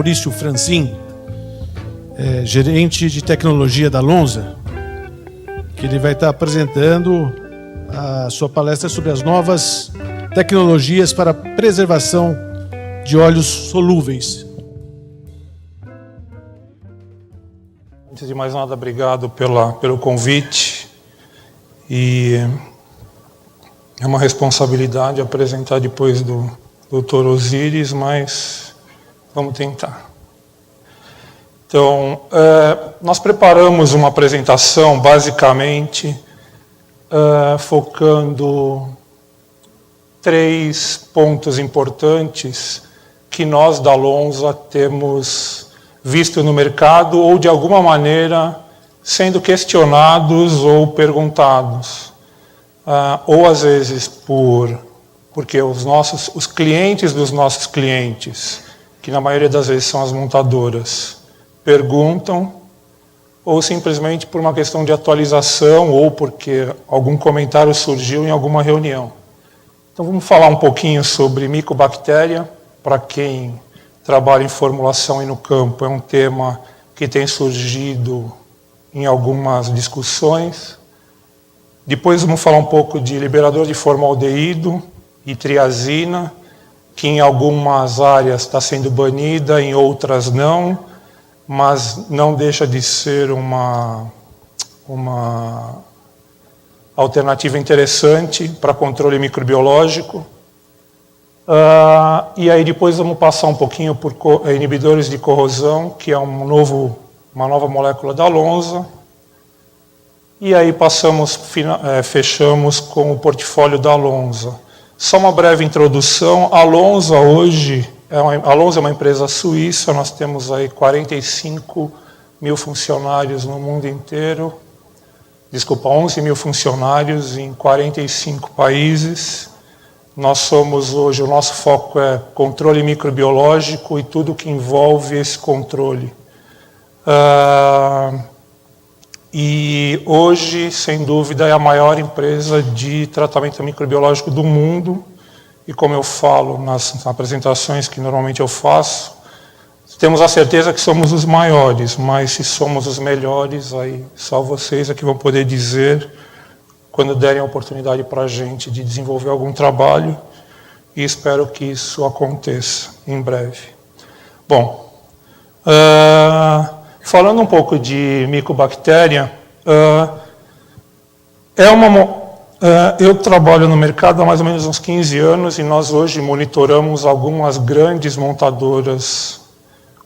Maurício Franzin, gerente de tecnologia da Lonza, que ele vai estar apresentando a sua palestra sobre as novas tecnologias para preservação de óleos solúveis. Antes de mais nada, obrigado pelo convite. E é uma responsabilidade apresentar depois do Dr. Osiris, mas vamos tentar. Então, nós preparamos uma apresentação, basicamente, focando 3 pontos importantes que nós, da Lonza, temos visto no mercado ou, de alguma maneira, sendo questionados ou perguntados. Ou, às vezes, porque os clientes dos nossos clientes, que na maioria das vezes são as montadoras, perguntam, ou simplesmente por uma questão de atualização ou porque algum comentário surgiu em alguma reunião. Então vamos falar um pouquinho sobre micobactéria. Para quem trabalha em formulação e no campo, é um tema que tem surgido em algumas discussões. Depois vamos falar um pouco de liberador de formaldeído e triazina, que em algumas áreas está sendo banida, em outras não, mas não deixa de ser uma alternativa interessante para controle microbiológico. E aí depois vamos passar um pouquinho por inibidores de corrosão, que é uma nova molécula da Lonza. E aí fechamos com o portfólio da Lonza. Só uma breve introdução. A Lonza hoje... A Lonza é uma empresa suíça, nós temos aí 45 mil funcionários no mundo inteiro. 11 mil funcionários em 45 países. Nós somos hoje, o nosso foco é controle microbiológico e tudo que envolve esse controle. E hoje, sem dúvida, é a maior empresa de tratamento microbiológico do mundo. E como eu falo nas apresentações que normalmente eu faço, temos a certeza que somos os maiores, mas se somos os melhores, aí só vocês é que vão poder dizer quando derem a oportunidade para a gente de desenvolver algum trabalho, e espero que isso aconteça em breve. Bom, falando um pouco de micobactéria, eu trabalho no mercado há mais ou menos uns 15 anos e nós hoje monitoramos algumas grandes montadoras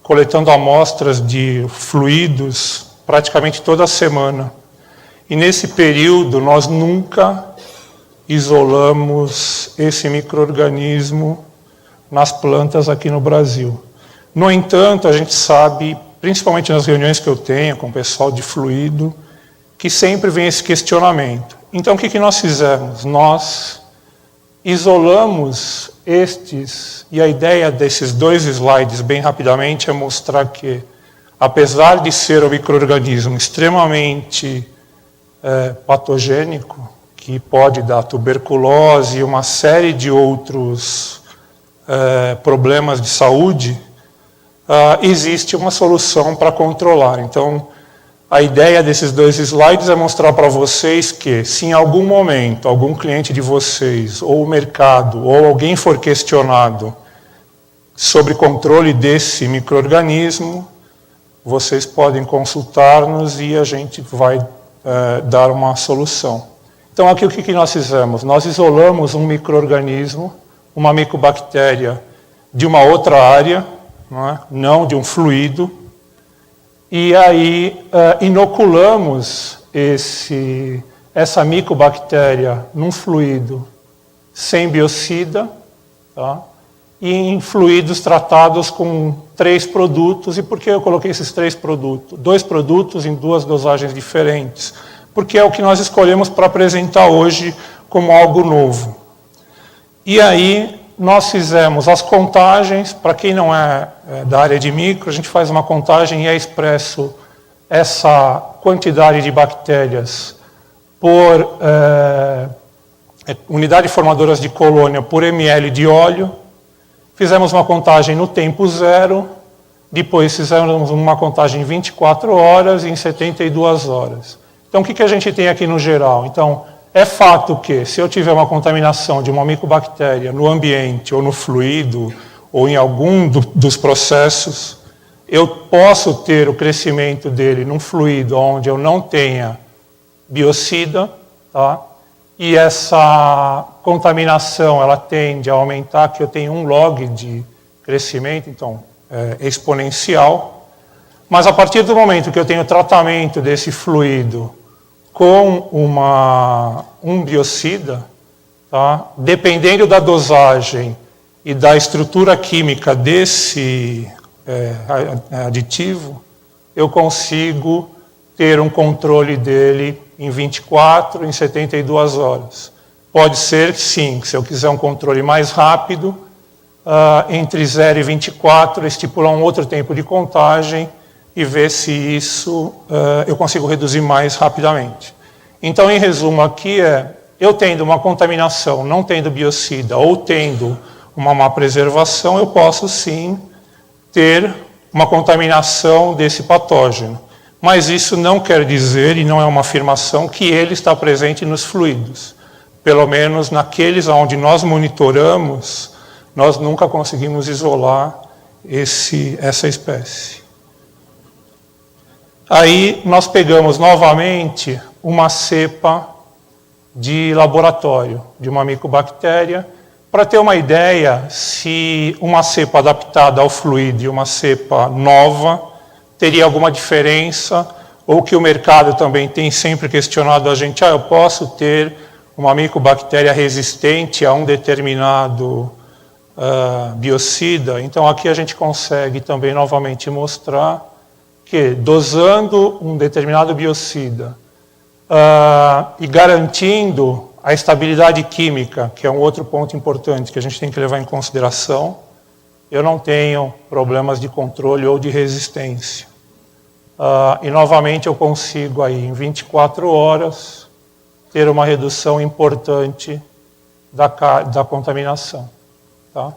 coletando amostras de fluidos praticamente toda semana. E nesse período nós nunca isolamos esse micro-organismo nas plantas aqui no Brasil. No entanto, a gente sabe, principalmente nas reuniões que eu tenho com o pessoal de fluido, que sempre vem esse questionamento. Então, o que nós fizemos? Nós isolamos e a ideia desses 2 slides, bem rapidamente, é mostrar que, apesar de ser um micro-organismo extremamente patogênico, que pode dar tuberculose e uma série de outros problemas de saúde, existe uma solução para controlar. Então, a ideia desses 2 slides é mostrar para vocês que, se em algum momento algum cliente de vocês, ou o mercado, ou alguém for questionado sobre controle desse micro-organismo, vocês podem consultar-nos e a gente vai dar uma solução. Então, aqui o que nós fizemos? Nós isolamos um micro-organismo, uma micobactéria, de uma outra área, não de um fluido, e aí inoculamos essa micobactéria num fluido sem biocida, tá? E em fluidos tratados com 3 produtos. E por que eu coloquei esses 3 produtos? 2 produtos em 2 dosagens diferentes. Porque é o que nós escolhemos para apresentar hoje como algo novo. E aí nós fizemos as contagens. Para quem não é da área de micro, a gente faz uma contagem e é expresso essa quantidade de bactérias por unidade formadoras de colônia por ml de óleo. Fizemos uma contagem no tempo 0 depois fizemos uma contagem em 24 horas e em 72 horas. Então, o que a gente tem aqui no geral? Então, é fato que, se eu tiver uma contaminação de uma micobactéria no ambiente, ou no fluido, ou em algum dos processos, eu posso ter o crescimento dele num fluido onde eu não tenha biocida, tá? E essa contaminação, ela tende a aumentar, que eu tenho um log de crescimento, então, é exponencial. Mas a partir do momento que eu tenho tratamento desse fluido com um biocida, tá? Dependendo da dosagem e da estrutura química desse aditivo, eu consigo ter um controle dele em 24, em 72 horas. Pode ser, sim, se eu quiser um controle mais rápido, entre 0 e 24, estipular um outro tempo de contagem e ver se isso eu consigo reduzir mais rapidamente. Então, em resumo, aqui eu tendo uma contaminação, não tendo biocida, ou tendo uma má preservação, eu posso, sim, ter uma contaminação desse patógeno. Mas isso não quer dizer, e não é uma afirmação, que ele está presente nos fluidos. Pelo menos naqueles onde nós monitoramos, nós nunca conseguimos isolar essa espécie. Aí nós pegamos novamente uma cepa de laboratório, de uma micobactéria, para ter uma ideia se uma cepa adaptada ao fluido e uma cepa nova teria alguma diferença, ou que o mercado também tem sempre questionado a gente, eu posso ter uma micobactéria resistente a um determinado biocida. Então aqui a gente consegue também novamente mostrar que dosando um determinado biocida e garantindo a estabilidade química, que é um outro ponto importante que a gente tem que levar em consideração, eu não tenho problemas de controle ou de resistência. E novamente eu consigo aí em 24 horas ter uma redução importante da contaminação. Tá?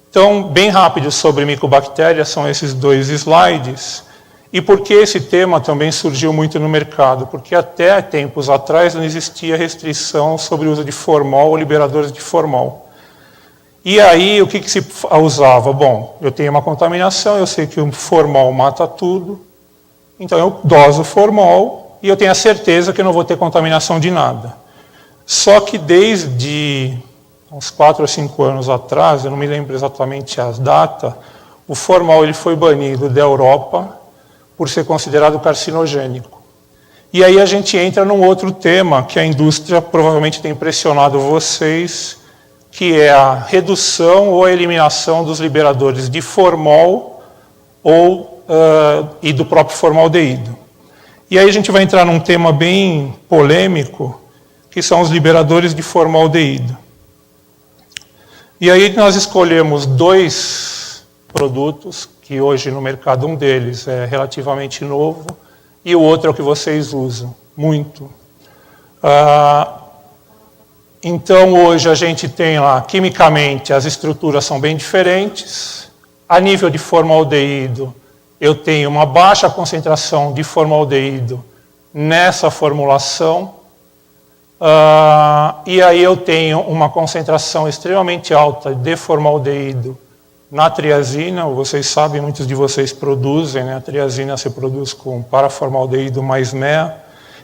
Então, bem rápido sobre micobactérias, são esses 2 slides. E por que esse tema também surgiu muito no mercado? Porque até tempos atrás não existia restrição sobre o uso de formol ou liberadores de formol. E aí, o que se usava? Bom, eu tenho uma contaminação, eu sei que o formol mata tudo, então eu doso o formol e eu tenho a certeza que eu não vou ter contaminação de nada. Só que desde uns 4 ou 5 anos atrás, eu não me lembro exatamente as datas, o formol ele foi banido da Europa por ser considerado carcinogênico. E aí a gente entra num outro tema que a indústria provavelmente tem impressionado vocês, que é a redução ou a eliminação dos liberadores de formol e do próprio formaldeído. E aí a gente vai entrar num tema bem polêmico, que são os liberadores de formaldeído. E aí nós escolhemos 2 produtos, que hoje no mercado um deles é relativamente novo, e o outro é o que vocês usam, muito. Então, hoje a gente tem lá, quimicamente, as estruturas são bem diferentes. A nível de formaldeído, eu tenho uma baixa concentração de formaldeído nessa formulação. E aí eu tenho uma concentração extremamente alta de formaldeído na triazina. Vocês sabem, muitos de vocês produzem, né? A triazina se produz com paraformaldeído mais MEA.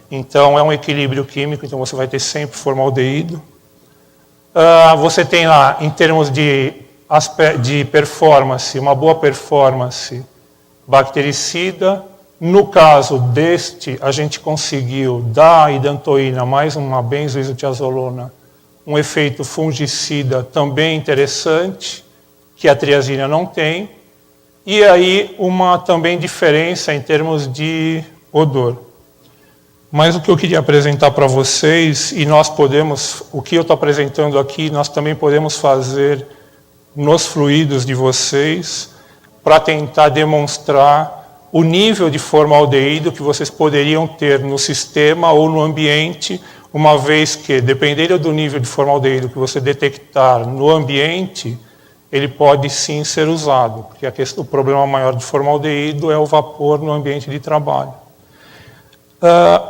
Então, é um equilíbrio químico, então você vai ter sempre formaldeído. Você tem lá, em termos de performance, uma boa performance bactericida. No caso deste, a gente conseguiu da idantoína mais uma benzoisotiazolona, um efeito fungicida também interessante, que a triazina não tem. E aí, uma também diferença em termos de odor. Mas o que eu queria apresentar para vocês, e nós podemos, o que eu estou apresentando aqui, nós também podemos fazer nos fluidos de vocês, para tentar demonstrar o nível de formaldeído que vocês poderiam ter no sistema ou no ambiente, uma vez que, dependendo do nível de formaldeído que você detectar no ambiente, ele pode sim ser usado, porque o problema maior de formaldeído é o vapor no ambiente de trabalho.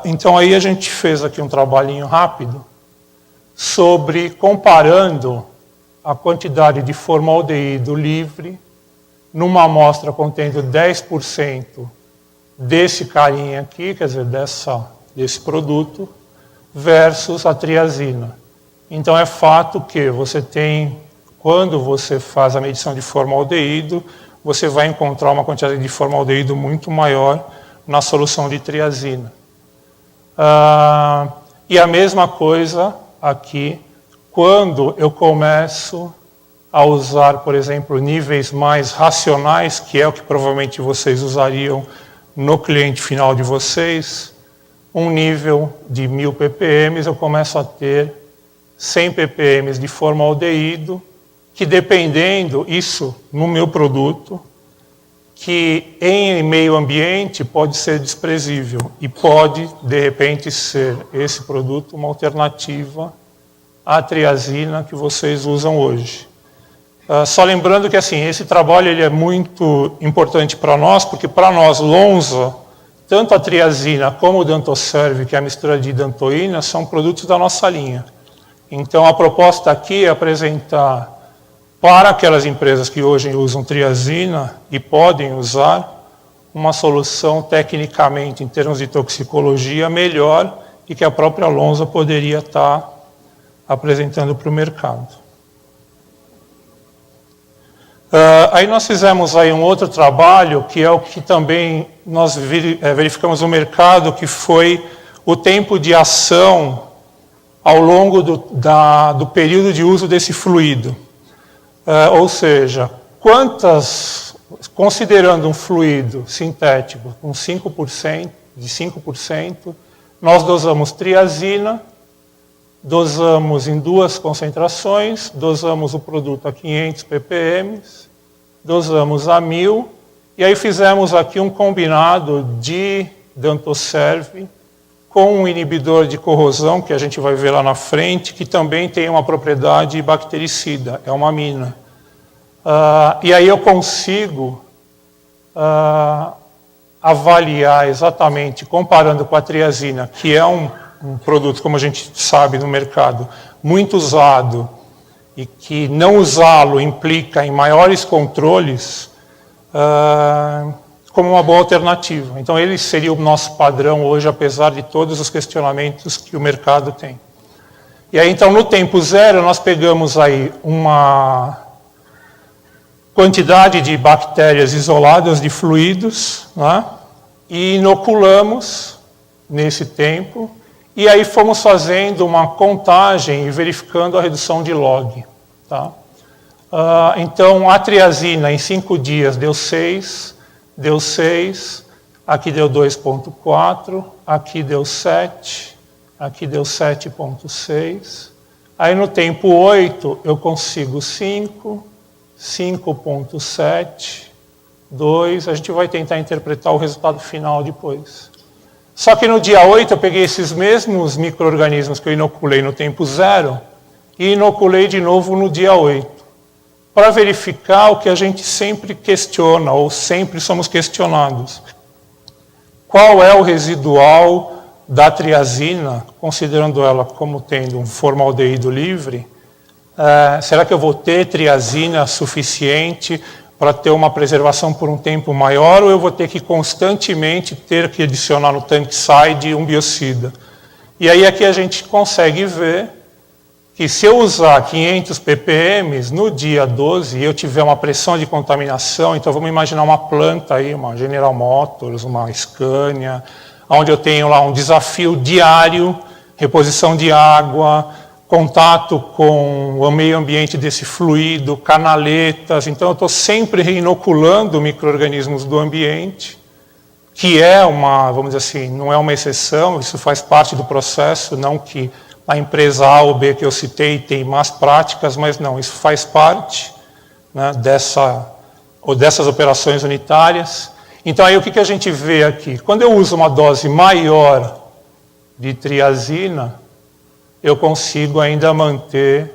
Então aí a gente fez aqui um trabalhinho rápido sobre comparando a quantidade de formaldeído livre numa amostra contendo 10% desse carinha aqui, quer dizer, desse produto, versus a triazina. Então é fato que você tem, quando você faz a medição de formaldeído, você vai encontrar uma quantidade de formaldeído muito maior na solução de triazina. E a mesma coisa aqui, quando eu começo a usar, por exemplo, níveis mais racionais, que é o que provavelmente vocês usariam no cliente final de vocês, um nível de 1000 ppm, eu começo a ter 100 ppm de formaldeído, que dependendo, isso no meu produto, que em meio ambiente pode ser desprezível e pode, de repente, ser esse produto uma alternativa à triazina que vocês usam hoje. Só lembrando que assim, esse trabalho ele é muito importante para nós, porque para nós, Lonza, tanto a triazina como o Dantoserve, que é a mistura de dantoína, são produtos da nossa linha. Então a proposta aqui é apresentar para aquelas empresas que hoje usam triazina e podem usar uma solução tecnicamente, em termos de toxicologia, melhor e que a própria Lonza poderia estar apresentando para o mercado. Aí nós fizemos aí um outro trabalho, que é o que também nós verificamos no mercado, que foi o tempo de ação ao longo do período de uso desse fluido. Ou seja, considerando um fluido sintético com 5%, de 5%, nós dosamos triazina, dosamos em 2 concentrações, dosamos o produto a 500 ppm, dosamos a 1000, e aí fizemos aqui um combinado de Dantoserve com um inibidor de corrosão, que a gente vai ver lá na frente, que também tem uma propriedade bactericida, é uma amina. E aí eu consigo avaliar exatamente, comparando com a triazina, que é um produto, como a gente sabe no mercado, muito usado, e que não usá-lo implica em maiores controles, como uma boa alternativa. Então ele seria o nosso padrão hoje, apesar de todos os questionamentos que o mercado tem. E aí então no tempo zero nós pegamos aí uma quantidade de bactérias isoladas de fluidos, né, e inoculamos nesse tempo, e aí fomos fazendo uma contagem e verificando a redução de log. Tá? Então a triazina em 5 dias deu 6, aqui deu 2,4, aqui deu 7, aqui deu 7,6. Aí no tempo 8 eu consigo 5, 5,7, 2. A gente vai tentar interpretar o resultado final depois. Só que no dia 8 eu peguei esses mesmos micro-organismos que eu inoculei no tempo 0 e inoculei de novo no dia 8. Para verificar o que a gente sempre questiona, ou sempre somos questionados. Qual é o residual da triazina, considerando ela como tendo um formaldeído livre? Será que eu vou ter triazina suficiente para ter uma preservação por um tempo maior, ou eu vou ter que constantemente ter que adicionar no tank-side um biocida? E aí aqui a gente consegue ver que se eu usar 500 ppm no dia 12 e eu tiver uma pressão de contaminação, então vamos imaginar uma planta aí, uma General Motors, uma Scania, onde eu tenho lá um desafio diário, reposição de água, contato com o meio ambiente desse fluido, canaletas, então eu estou sempre reinoculando micro-organismos do ambiente, que é uma, vamos dizer assim, não é uma exceção, isso faz parte do processo, não que a empresa A ou B que eu citei tem más práticas, mas não, isso faz parte, né, dessas operações unitárias. Então aí o que a gente vê aqui? Quando eu uso uma dose maior de triazina, eu consigo ainda manter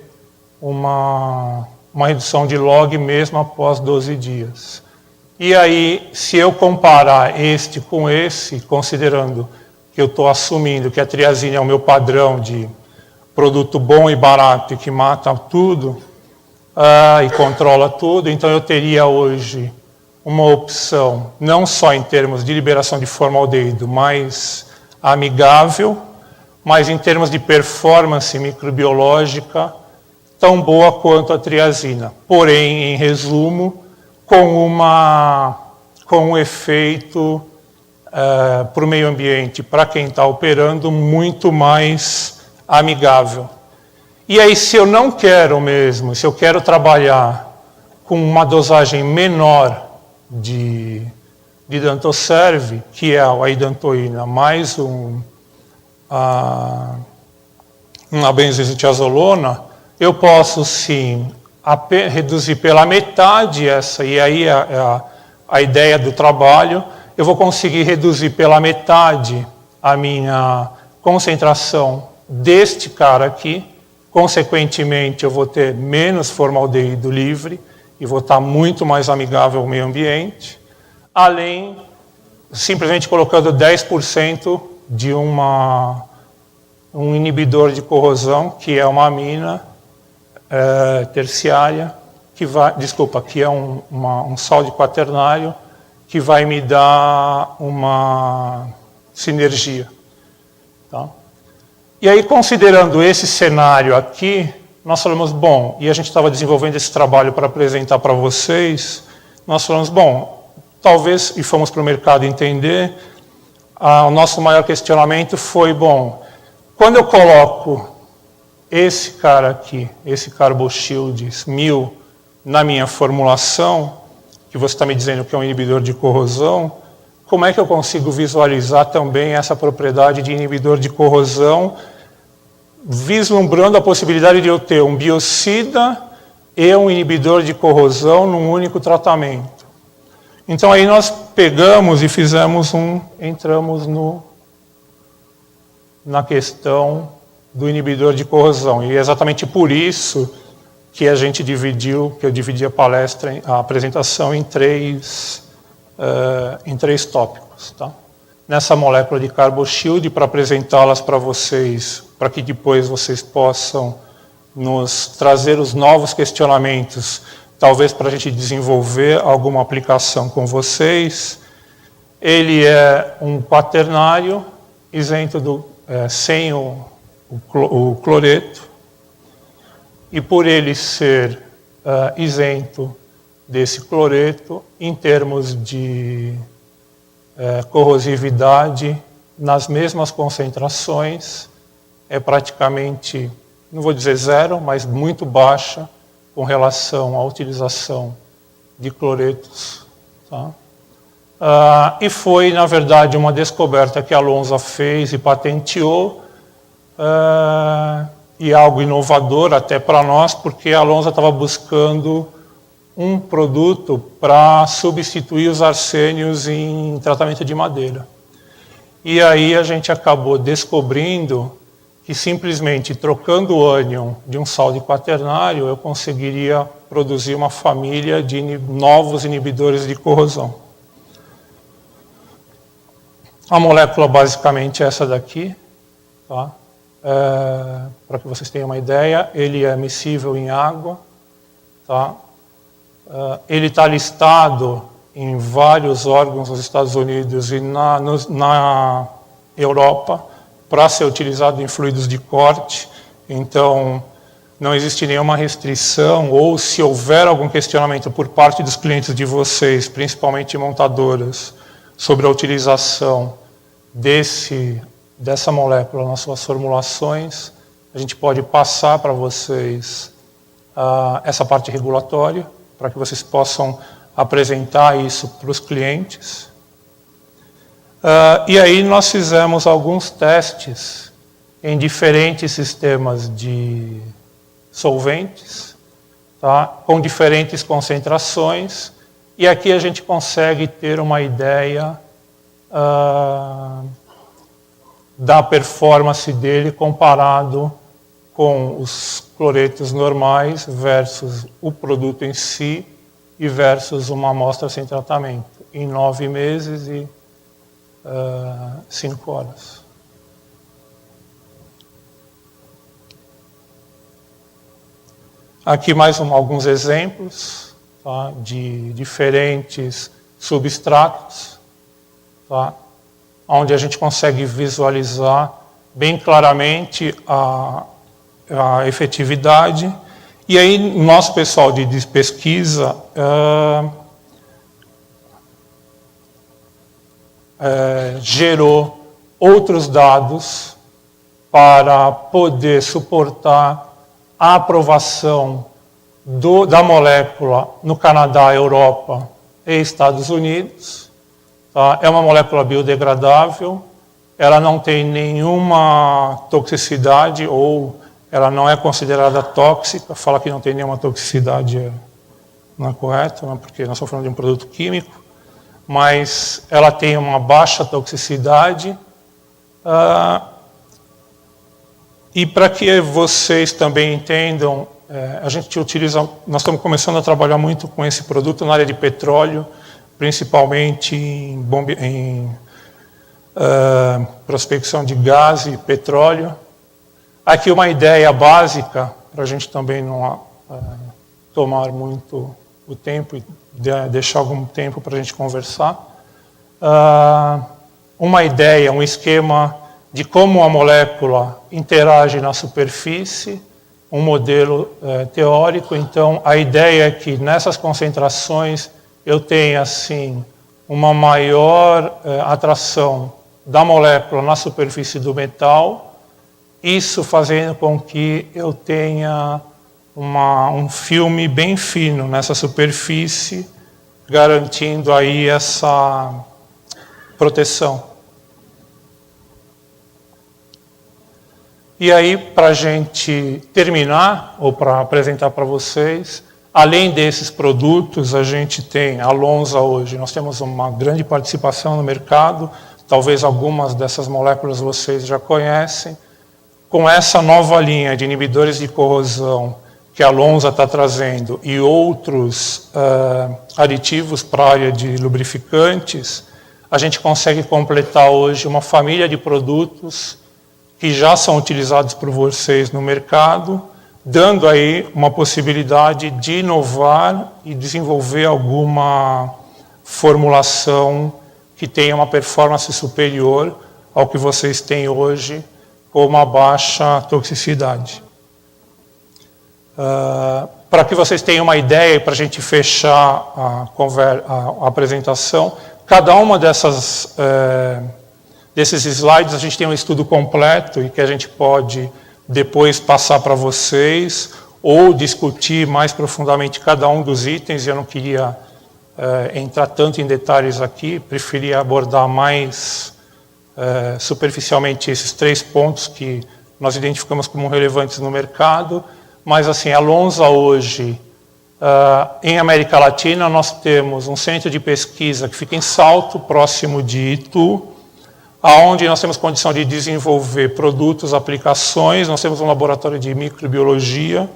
uma uma redução de log mesmo após 12 dias. E aí, se eu comparar este com esse, considerando que eu estou assumindo que a triazina é o meu padrão de produto bom e barato e que mata tudo e controla tudo, então eu teria hoje uma opção, não só em termos de liberação de formaldeído, mais amigável, mas em termos de performance microbiológica, tão boa quanto a triazina. Porém, em resumo, com um efeito para o meio ambiente, para quem está operando, muito mais amigável. E aí, se eu não quero mesmo, se eu quero trabalhar com uma dosagem menor de Dantoserve, que é a idantoína, mais uma benzoetiazolona, eu posso sim reduzir pela metade essa, e aí a ideia do trabalho, eu vou conseguir reduzir pela metade a minha concentração deste cara aqui, consequentemente eu vou ter menos formaldeído livre e vou estar muito mais amigável ao meio ambiente, além, simplesmente colocando 10% de um inibidor de corrosão, que é uma amina terciária, que é um sal de quaternário, que vai me dar uma sinergia. Tá? E aí, considerando esse cenário aqui, nós falamos, bom, e a gente estava desenvolvendo esse trabalho para apresentar para vocês, nós falamos, bom, talvez, e fomos para o mercado entender, o nosso maior questionamento foi, bom, quando eu coloco esse cara aqui, esse Carboshield 1000, na minha formulação, que você está me dizendo que é um inibidor de corrosão, como é que eu consigo visualizar também essa propriedade de inibidor de corrosão, vislumbrando a possibilidade de eu ter um biocida e um inibidor de corrosão num único tratamento? Então aí nós pegamos e entramos na questão do inibidor de corrosão. E é exatamente por isso que eu dividi a apresentação em três tópicos. Tá? Nessa molécula de Carboshield, para apresentá-las para vocês, para que depois vocês possam nos trazer os novos questionamentos, talvez para a gente desenvolver alguma aplicação com vocês. Ele é um quaternário, isento sem o cloreto, e por ele ser isento desse cloreto, em termos de corrosividade, nas mesmas concentrações, é praticamente, não vou dizer zero, mas muito baixa com relação à utilização de cloretos. Tá? E foi, na verdade, uma descoberta que a Lonza fez e patenteou, e algo inovador até para nós, porque a Lonza estava buscando um produto para substituir os arsênios em tratamento de madeira. E aí a gente acabou descobrindo que simplesmente trocando o ânion de um sal de quaternário, eu conseguiria produzir uma família de novos inibidores de corrosão. A molécula basicamente é essa daqui, tá? Para que vocês tenham uma ideia, ele é miscível em água, tá? Ele está listado em vários órgãos nos Estados Unidos e na Europa para ser utilizado em fluidos de corte, então não existe nenhuma restrição, ou se houver algum questionamento por parte dos clientes de vocês, principalmente montadoras, sobre a utilização dessa molécula nas suas formulações, a gente pode passar para vocês essa parte regulatória, para que vocês possam apresentar isso para os clientes. E aí nós fizemos alguns testes em diferentes sistemas de solventes, tá? Com diferentes concentrações, e aqui a gente consegue ter uma ideia da performance dele comparado com os cloretos normais versus o produto em si e versus uma amostra sem tratamento, em 9 meses e 5 horas. Aqui mais alguns exemplos, tá, de diferentes substratos, tá, onde a gente consegue visualizar bem claramente a efetividade. E aí, nosso pessoal de pesquisa gerou outros dados para poder suportar a aprovação da molécula no Canadá, Europa e Estados Unidos. Tá? É uma molécula biodegradável, ela não tem nenhuma toxicidade ou ela não é considerada tóxica. Fala que não tem nenhuma toxicidade não é correto, né? Porque nós estamos falando de um produto químico, mas ela tem uma baixa toxicidade. E para que vocês também entendam, a gente utiliza, nós estamos começando a trabalhar muito com esse produto na área de petróleo, principalmente em prospecção de gás e petróleo. Aqui uma ideia básica, para a gente também não tomar muito o tempo e deixar algum tempo para a gente conversar. Uma ideia, um esquema de como a molécula interage na superfície, um modelo teórico. Então, a ideia é que nessas concentrações eu tenha, assim, uma maior atração da molécula na superfície do metal, isso fazendo com que eu tenha um filme bem fino nessa superfície, garantindo aí essa proteção. E aí, para a gente terminar, ou para apresentar para vocês, além desses produtos, a gente tem a Lonza hoje. Nós temos uma grande participação no mercado, talvez algumas dessas moléculas vocês já conhecem. Com essa nova linha de inibidores de corrosão que a Lonza está trazendo e outros aditivos para a área de lubrificantes, a gente consegue completar hoje uma família de produtos que já são utilizados por vocês no mercado, dando aí uma possibilidade de inovar e desenvolver alguma formulação que tenha uma performance superior ao que vocês têm hoje, com uma baixa toxicidade. Para que vocês tenham uma ideia e para a gente fechar a apresentação, cada uma desses slides a gente tem um estudo completo e que a gente pode depois passar para vocês ou discutir mais profundamente cada um dos itens. Eu não queria entrar tanto em detalhes aqui, preferia abordar mais superficialmente esses 3 pontos que nós identificamos como relevantes no mercado. Mas assim, a Lonza hoje, em América Latina, nós temos um centro de pesquisa que fica em Salto, próximo de Itu, onde nós temos condição de desenvolver produtos, aplicações. Nós temos um laboratório de microbiologia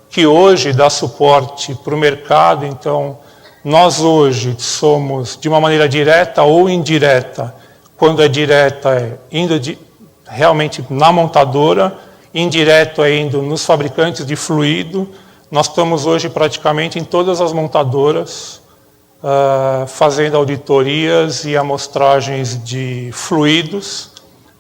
que hoje dá suporte para o mercado. Então, nós hoje somos, de uma maneira direta ou indireta, quando é direta é indo realmente na montadora, indireto é indo nos fabricantes de fluido. Nós estamos hoje praticamente em todas as montadoras, fazendo auditorias e amostragens de fluidos.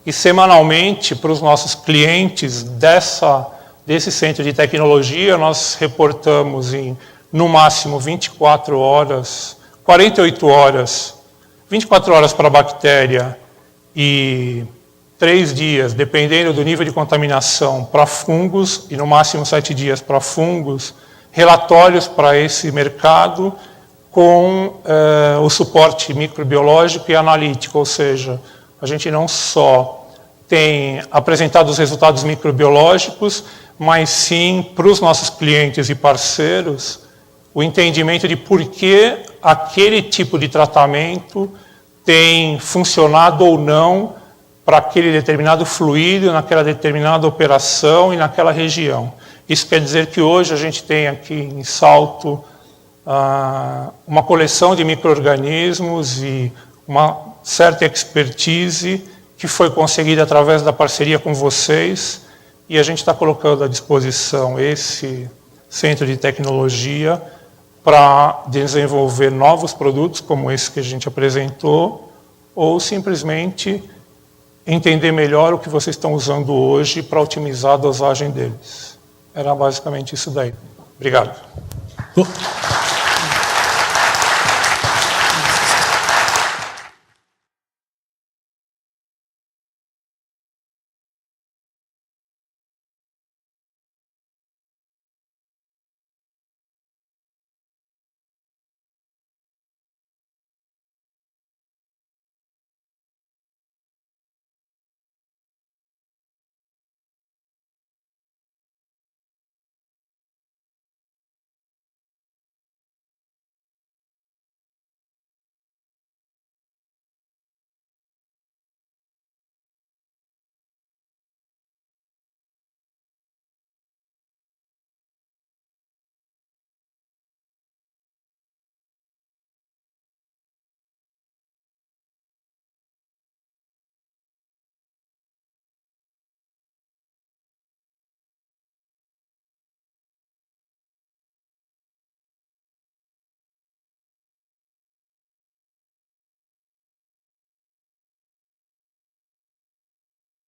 E semanalmente, para os nossos clientes desse centro de tecnologia, nós reportamos em, no máximo, 24 horas, 48 horas, 24 horas para a bactéria e 3 dias, dependendo do nível de contaminação, para fungos, e no máximo 7 dias para fungos, relatórios para esse mercado com o suporte microbiológico e analítico, ou seja, a gente não só tem apresentado os resultados microbiológicos, mas sim para os nossos clientes e parceiros o entendimento de por que aquele tipo de tratamento tem funcionado ou não para aquele determinado fluido, naquela determinada operação e naquela região. Isso quer dizer que hoje a gente tem aqui em Salto uma coleção de micro-organismos e uma certa expertise que foi conseguida através da parceria com vocês, e a gente está colocando à disposição esse centro de tecnologia para desenvolver novos produtos como esse que a gente apresentou, ou simplesmente entender melhor o que vocês estão usando hoje para otimizar a dosagem deles. Era basicamente isso daí. Obrigado.